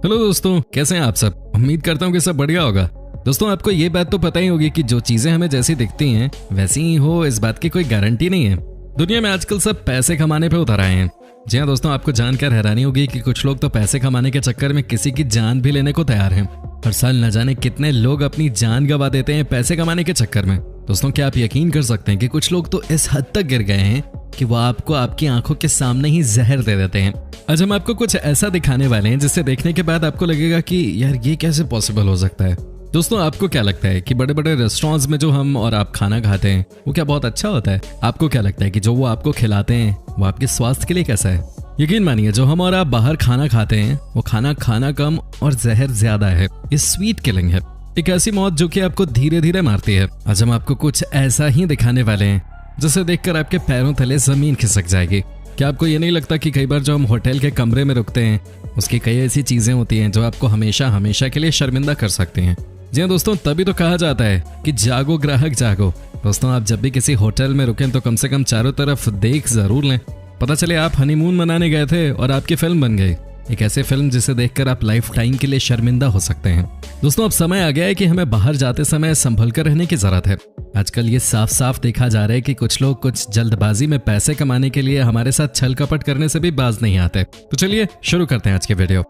Hello दोस्तों, कैसे हैं आप सब। उम्मीद करता हूँ कि सब बढ़िया होगा। दोस्तों, आपको ये बात तो पता ही होगी कि जो चीजें हमें जैसी दिखती हैं वैसी ही हो, इस बात की कोई गारंटी नहीं है। दुनिया में आजकल सब पैसे कमाने पे उतर आए हैं। जी हाँ दोस्तों, आपको जानकर हैरानी होगी कि कुछ लोग तो पैसे कमाने के चक्कर में किसी की जान भी लेने को तैयार हैं। हर साल न जाने कितने लोग अपनी जान गंवा देते हैं पैसे कमाने के चक्कर में। दोस्तों, क्या आप यकीन कर सकते हैं कि कुछ लोग तो इस हद तक गिर गए हैं कि वो आपको आपकी आंखों के सामने ही जहर दे देते हैं। आज हम आपको कुछ ऐसा दिखाने वाले हैं जिसे देखने के बाद आपको लगेगा कि यार ये कैसे पॉसिबल हो सकता है। दोस्तों, आपको क्या लगता है कि बड़े बड़े रेस्टोरेंट्स में जो हम और आप खाना खाते हैं वो क्या बहुत अच्छा होता है? आपको क्या लगता है कि जो वो आपको खिलाते हैं वो आपके स्वास्थ्य के लिए कैसा है? यकीन मानिए, जो हम और आप बाहर खाना खाते हैं वो खाना कम और जहर ज्यादा है। ये स्वीट किलिंग है, एक ऐसी मौत जो कि आपको धीरे धीरे मारती है। आज हम आपको कुछ ऐसा ही दिखाने वाले हैं जिसे देखकर आपके पैरों तले जमीन खिसक जाएगी। क्या आपको ये नहीं लगता कि कई बार जो हम होटल के कमरे में रुकते हैं उसकी कई ऐसी चीजें होती हैं जो आपको हमेशा हमेशा के लिए शर्मिंदा कर सकती हैं? जी हाँ दोस्तों, तभी तो कहा जाता है कि जागो ग्राहक जागो। दोस्तों, आप जब भी किसी होटल में रुकें तो कम से कम चारों तरफ देख जरूर लें। पता चले आप हनीमून मनाने गए थे और आपकी फिल्म बन गई, एक ऐसी फिल्म जिसे देखकर आप लाइफ टाइम के लिए शर्मिंदा हो सकते हैं। दोस्तों, अब समय आ गया है कि हमें बाहर जाते समय संभल कर रहने की जरूरत है। आजकल ये साफ साफ देखा जा रहा है कि कुछ लोग कुछ जल्दबाजी में पैसे कमाने के लिए हमारे साथ छल कपट करने से भी बाज नहीं आते। तो चलिए शुरू करते हैं आज के वीडियो।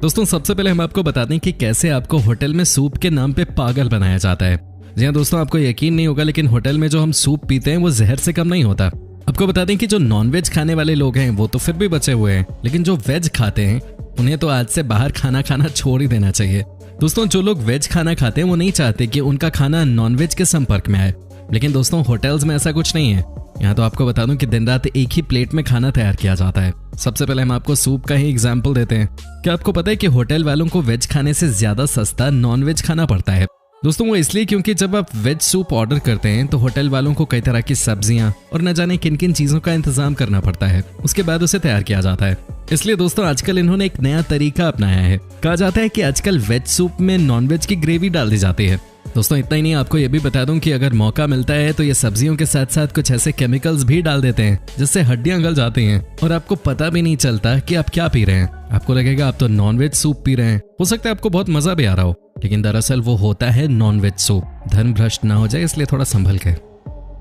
दोस्तों, सबसे पहले हम आपको बता दें कि कैसे आपको होटल में सूप के नाम पे पागल बनाया जाता है। जी हाँ दोस्तों, आपको यकीन नहीं होगा लेकिन होटल में जो हम सूप पीते हैं वो जहर से कम नहीं होता। आपको बता दें कि जो नॉनवेज खाने वाले लोग हैं वो तो फिर भी बचे हुए हैं, लेकिन जो वेज खाते हैं उन्हें तो आज से बाहर खाना खाना छोड़ ही देना चाहिए। दोस्तों, जो लोग वेज खाना खाते हैं वो नहीं चाहते कि उनका खाना नॉनवेज के संपर्क में आए, लेकिन दोस्तों होटल्स में ऐसा कुछ नहीं है। यहाँ तो आपको बता दूं कि दिन रात एक ही प्लेट में खाना तैयार किया जाता है। सबसे पहले हम आपको सूप का ही एग्जाम्पल देते हैं। क्या आपको पता है कि होटल वालों को वेज खाने से ज्यादा सस्ता नॉनवेज खाना पड़ता है? दोस्तों, वो इसलिए क्योंकि जब आप वेज सूप ऑर्डर करते हैं तो होटल वालों को कई तरह की सब्जियां और न जाने किन किन चीजों का इंतजाम करना पड़ता है, उसके बाद उसे तैयार किया जाता है। इसलिए दोस्तों आजकल इन्होंने एक नया तरीका अपनाया है। कहा जाता है कि आजकल वेज सूप में नॉनवेज की ग्रेवी डाल दी जाती है। दोस्तों, इतना ही नहीं, आपको ये भी बता दूं कि अगर मौका मिलता है तो ये सब्जियों के साथ साथ कुछ ऐसे केमिकल्स भी डाल देते हैं जिससे हड्डियां गल जाती हैं और आपको पता भी नहीं चलता कि आप क्या पी रहे हैं। आपको लगेगा आप तो नॉनवेज सूप पी रहे हैं। हो सकता है आपको बहुत मजा भी आ रहा हो, लेकिन दरअसल वो होता है नॉनवेज सूप। धर्म भ्रष्ट ना हो जाए इसलिए थोड़ा संभल के।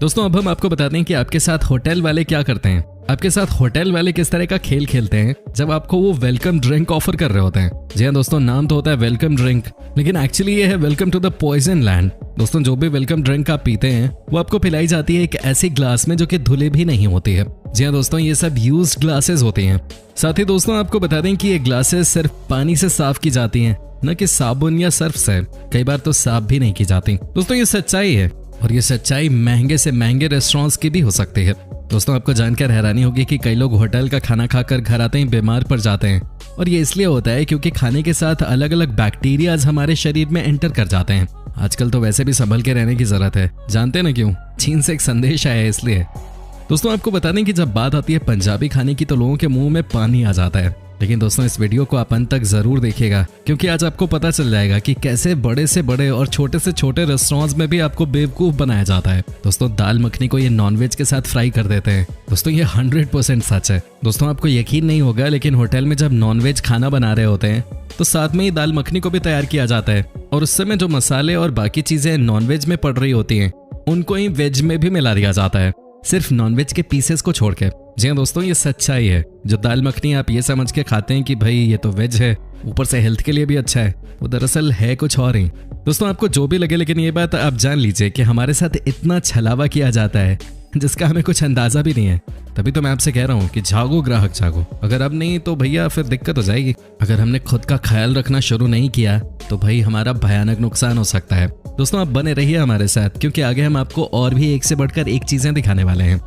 दोस्तों, अब हम आपको बताते हैं कि आपके साथ होटल वाले क्या करते हैं। आपके साथ होटल वाले किस तरह का खेल खेलते हैं जब आपको वो वेलकम ड्रिंक ऑफर कर रहे होते हैं। जी हाँ दोस्तों, नाम तो होता है वेलकम ड्रिंक, लेकिन एक्चुअली ये है welcome to the poison land. दोस्तों, जो भी वेलकम ड्रिंक आप पीते हैं वो आपको पिलाई जाती है एक ऐसी ग्लास में जो कि धुले भी नहीं होती है। जी हाँ दोस्तों, ये सब यूज्ड ग्लासेस होती हैं। साथ ही दोस्तों आपको बता दें कि ये ग्लासेस सिर्फ पानी से साफ की जाती हैं, न कि साबुन या सर्फ से। कई बार तो साफ भी नहीं की जाती। दोस्तों, ये सच्चाई है और ये सच्चाई महंगे से महंगे रेस्टोरेंट्स की भी हो सकती है। दोस्तों, आपको जानकर हैरानी होगी कि कई लोग होटल का खाना खाकर घर आते ही बीमार पड़ जाते हैं, और ये इसलिए होता है क्योंकि खाने के साथ अलग अलग बैक्टीरियाज हमारे शरीर में एंटर कर जाते हैं। आजकल तो वैसे भी संभल के रहने की जरूरत है, जानते ना क्यों? चीन से एक संदेश आया है इसलिए। दोस्तों, आपको बता दें कि जब बात आती है पंजाबी खाने की तो लोगों के मुंह में पानी आ जाता है, लेकिन दोस्तों इस वीडियो को आप अंत तक जरूर देखिएगा क्योंकि आज आपको पता चल जाएगा कि कैसे बड़े से बड़े और छोटे से छोटे रेस्टोरेंट्स में भी आपको बेवकूफ बनाया जाता है। दोस्तों, दाल मखनी को ये नॉनवेज के साथ फ्राई कर देते हैं। दोस्तों, ये 100% सच है। दोस्तों, आपको यकीन नहीं होगा लेकिन होटल में जब नॉनवेज खाना बना रहे होते हैं तो साथ में ही दाल मखनी को भी तैयार किया जाता है, और उस समय जो मसाले और बाकी चीजें नॉनवेज में पड़ रही होती हैं उनको ही वेज में भी मिला दिया जाता है, सिर्फ नॉनवेज के पीसेस को छोड़ के। जी हाँ दोस्तों, ये सच्चाई है। जो दाल मखनी आप ये समझ के खाते हैं कि भाई ये तो वेज है, ऊपर से हेल्थ के लिए भी अच्छा है, वो दरअसल है कुछ और ही। दोस्तों, आपको जो भी लगे लेकिन ये बात आप जान लीजिए कि हमारे साथ इतना छलावा किया जाता है जिसका हमें कुछ अंदाजा भी नहीं है। तभी तो मैं आपसे कह रहा हूँ कि जागो ग्राहक जागो। अगर अब नहीं तो भैया फिर दिक्कत हो जाएगी। अगर हमने खुद का ख्याल रखना शुरू नहीं किया तो भाई हमारा भयानक नुकसान हो सकता है। दोस्तों, आप बने रहिए हमारे साथ क्योंकि आगे हम आपको और भी एक से बढ़कर एक चीजें दिखाने वाले हैं।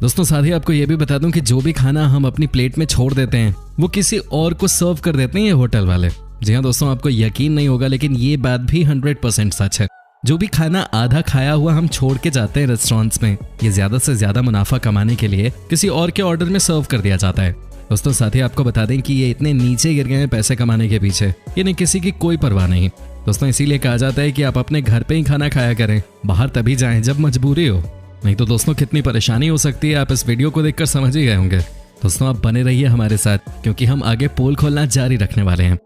दोस्तों, साथ ही आपको ये भी बता दूं कि जो भी खाना हम अपनी प्लेट में छोड़ देते हैं वो किसी और को सर्व कर देते हैं ये होटल वाले। जी हाँ दोस्तों, आपको यकीन नहीं होगा लेकिन ये बात भी 100% सच है। जो भी खाना आधा खाया हुआ हम छोड़ के जाते हैं रेस्टोरेंट्स में, ये ज्यादा से ज्यादा मुनाफा कमाने के लिए किसी और के ऑर्डर में सर्व कर दिया जाता है। दोस्तों, साथ ही आपको बता दें कि ये इतने नीचे गिर गए हैं पैसे कमाने के पीछे, इन्हें किसी की कोई परवाह नहीं। दोस्तों, इसीलिए कहा जाता है कि आप अपने घर पे ही खाना खाया करें, बाहर तभी जाएं जब मजबूरी हो। नहीं तो दोस्तों कितनी परेशानी हो सकती है आप इस वीडियो को देखकर समझ ही गए होंगे। दोस्तों, आप बने रहिए हमारे साथ क्योंकि हम आगे पोल खोलना जारी रखने वाले हैं।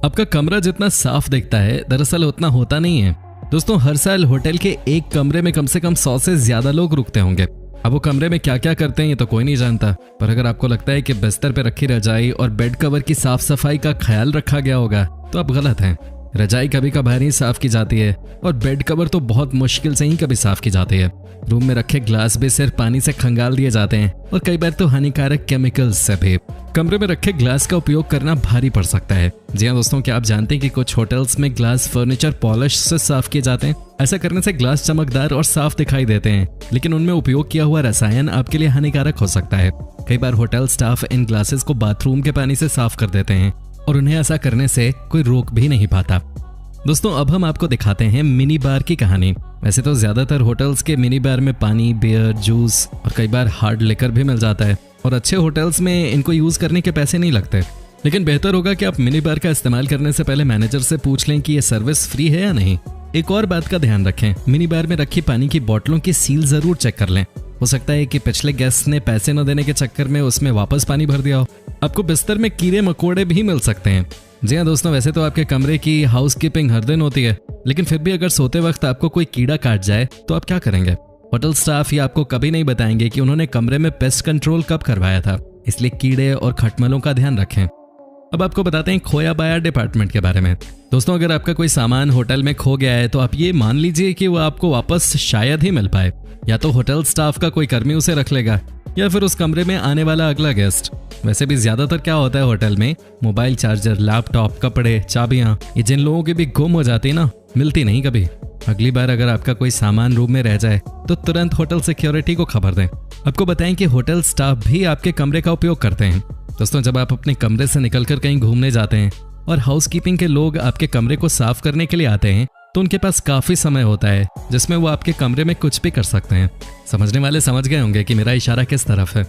आपका कमरा जितना साफ दिखता है दरअसल उतना होता नहीं है। दोस्तों हर साल होटल के एक कमरे में कम से कम 100 से ज्यादा लोग रुकते होंगे। अब वो कमरे में क्या क्या करते हैं ये तो कोई नहीं जानता, पर अगर आपको लगता है कि बिस्तर पे रखी रजाई और बेड कवर की साफ सफाई का ख्याल रखा गया होगा तो आप गलत हैं। रजाई कभी कभार ही साफ की जाती है और बेड कवर तो बहुत मुश्किल से ही कभी साफ की जाती है। रूम में रखे ग्लास भी सिर्फ पानी से खंगाल दिए जाते हैं और कई बार तो हानिकारक केमिकल्स से भी। कमरे में रखे ग्लास का उपयोग करना भारी पड़ सकता है। जी हाँ दोस्तों, क्या आप जानते हैं कि कुछ होटल्स में ग्लास फर्नीचर पॉलिश से साफ किए जाते हैं। ऐसा करने से ग्लास चमकदार और साफ दिखाई देते हैं, लेकिन उनमें उपयोग किया हुआ रसायन आपके लिए हानिकारक हो सकता है। कई बार होटल स्टाफ इन ग्लासेस को बाथरूम के पानी से साफ कर देते हैं और उन्हें ऐसा करने से कोई रोक भी नहीं पाता। दोस्तों अब हम आपको दिखाते हैं मिनी बार की कहानी। वैसे तो ज्यादातर होटल्स के मिनी बार में पानी, बियर, जूस और कई बार हार्ड लिकर भी मिल जाता है और अच्छे होटल्स में इनको यूज करने के पैसे नहीं लगते। लेकिन बेहतर होगा कि आप मिनी बार का इस्तेमाल करने से पहले मैनेजर से पूछ लें कि ये सर्विस फ्री है या नहीं। एक और बात का ध्यान रखें, मिनी बार में रखी पानी की बोतलों की सील जरूर चेक कर लें। हो सकता है कि पिछले गेस्ट ने पैसे न देने के चक्कर में उसमें वापस पानी भर दिया हो। आपको बिस्तर में कीड़े मकोड़े भी मिल सकते हैं। जी हाँ दोस्तों, वैसे तो आपके कमरे की हाउसकीपिंग हर दिन होती है, लेकिन फिर भी अगर सोते वक्त आपको कोई कीड़ा काट जाए तो आप क्या करेंगे? होटल स्टाफ ये आपको कभी नहीं बताएंगे कि उन्होंने कमरे में पेस्ट कंट्रोल कब करवाया था, इसलिए कीड़े और खटमलों का ध्यान रखें। अब आपको बताते हैं खोया बाया डिपार्टमेंट के बारे में। दोस्तों अगर आपका कोई सामान होटल में खो गया है तो आप ये मान लीजिए कि वो आपको वापस शायद ही मिल पाए। या तो होटल स्टाफ का कोई कर्मी उसे रख लेगा या फिर उस कमरे में आने वाला अगला गेस्ट। वैसे भी ज्यादातर क्या होता है होटल में, मोबाइल चार्जर, लैपटॉप, कपड़े, चाबियां, ये जिन लोगों की भी गुम हो जाती है ना, मिलती नहीं कभी। अगली बार अगर आपका कोई सामान रूम में रह जाए तो तुरंत होटल सिक्योरिटी को खबर दें। आपको बताएं कि होटल स्टाफ भी आपके कमरे का उपयोग करते हैं। दोस्तों जब आप अपने कमरे से निकलकर कहीं घूमने जाते हैं और हाउसकीपिंग के लोग आपके कमरे को साफ करने के लिए आते हैं तो उनके पास काफी समय होता है जिसमें वो आपके कमरे में कुछ भी कर सकते हैं। समझने वाले समझ गए होंगे कि मेरा इशारा किस तरफ है।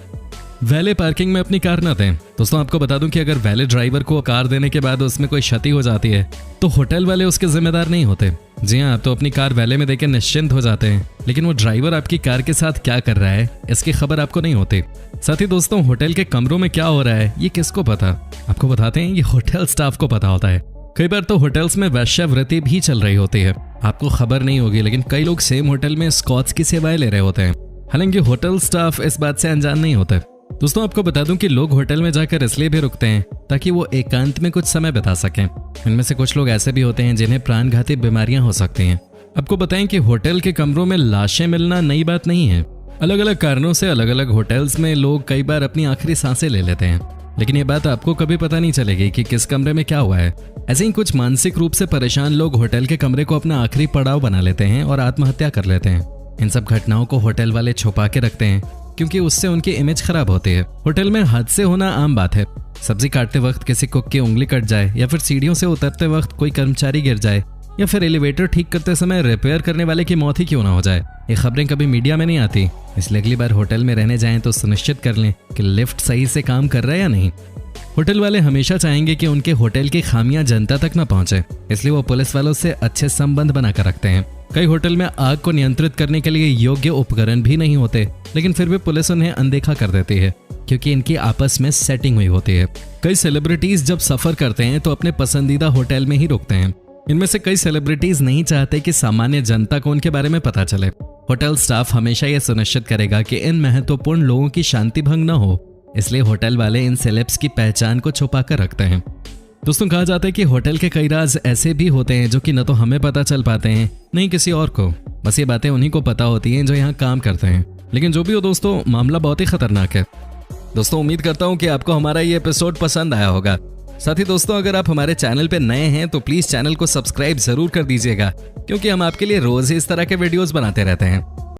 वैले पार्किंग में अपनी कार न दें। दोस्तों आपको बता दूं कि अगर वैले ड्राइवर को कार देने के बाद उसमें कोई क्षति हो जाती है तो होटल वाले उसके जिम्मेदार नहीं होते। जी हाँ, आप तो अपनी कार वैले में देकर निश्चिंत हो जाते हैं, लेकिन वो ड्राइवर आपकी कार के साथ क्या कर रहा है इसकी खबर आपको नहीं होती। साथ ही दोस्तों होटल के कमरों में क्या हो रहा है ये किसको पता? आपको बताते हैं, ये होटल स्टाफ को पता होता है। कई बार तो होटल्स में वेश्यावृत्ति भी चल रही होती है, आपको खबर नहीं होगी, लेकिन कई लोग सेम होटल में स्कॉच की सेवाएं ले रहे होते हैं। हालांकि होटल स्टाफ इस बात से अनजान नहीं होते। दोस्तों आपको बता दूं कि लोग होटल में जाकर इसलिए भी रुकते हैं ताकि वो एकांत में कुछ समय बिता सकें। इनमें से कुछ लोग ऐसे भी होते हैं जिन्हें प्राणघाती बीमारियां हो सकती हैं। आपको बताएं कि होटल के कमरों में लाशें मिलना नई बात नहीं है। अलग अलग कारणों से अलग अलग होटल्स में लोग कई बार अपनी आखिरी सांसें ले लेते हैं, लेकिन ये बात आपको कभी पता नहीं चलेगी कि किस कमरे में क्या हुआ है। ऐसे ही कुछ मानसिक रूप से परेशान लोग होटल के कमरे को अपना आखिरी पड़ाव बना लेते हैं और आत्महत्या कर लेते हैं। इन सब घटनाओं को होटल वाले छुपा के रखते हैं क्योंकि उससे उनकी इमेज खराब होती है। होटल में हादसे होना आम बात है। सब्जी काटते वक्त किसी कुक की उंगली कट जाए, या फिर सीढ़ियों से उतरते वक्त कोई कर्मचारी गिर जाए, या फिर एलिवेटर ठीक करते समय रिपेयर करने वाले की मौत ही क्यों ना हो जाए। ये खबरें कभी मीडिया में नहीं आती, इसलिए अगली बार होटल में रहने जाएं तो सुनिश्चित कर लें कि लिफ्ट सही से काम कर रहा है या नहीं। होटल वाले हमेशा चाहेंगे कि उनके होटल की खामियां जनता तक न पहुंचे, इसलिए वो पुलिस वालों से अच्छे संबंध बनाकर रखते हैं। कई होटल में आग को नियंत्रित करने के लिए योग्य उपकरण भी नहीं होते, लेकिन फिर भी पुलिस उन्हें अनदेखा कर देती है क्योंकि इनकी आपस में सेटिंग हुई होती है। कई सेलिब्रिटीज जब सफर करते हैं तो अपने पसंदीदा होटल में ही रुकते हैं। इनमें से कई सेलिब्रिटीज नहीं चाहते कि सामान्य जनता को उनके बारे में पता चले। होटल स्टाफ हमेशा यह सुनिश्चित करेगा कि इन महत्वपूर्ण लोगों की शांति भंग न हो, इसलिए होटल वाले इन सेलेब्स की पहचान को छुपा कर रखते हैं। दोस्तों कहा जाता है कि होटल के कई राज ऐसे भी होते हैं जो कि न तो हमें पता चल पाते हैं नहीं किसी और को। बस ये बातें उन्हीं को पता होती हैं जो यहाँ काम करते हैं। लेकिन जो भी हो दोस्तों, मामला बहुत ही खतरनाक है। दोस्तों उम्मीद करता हूँ कि आपको हमारा ये एपिसोड पसंद आया होगा। साथ ही दोस्तों अगर आप हमारे चैनल पे नए हैं तो प्लीज चैनल को सब्सक्राइब जरूर कर दीजिएगा, क्योंकि हम आपके लिए रोज ही इस तरह के वीडियोस बनाते रहते हैं।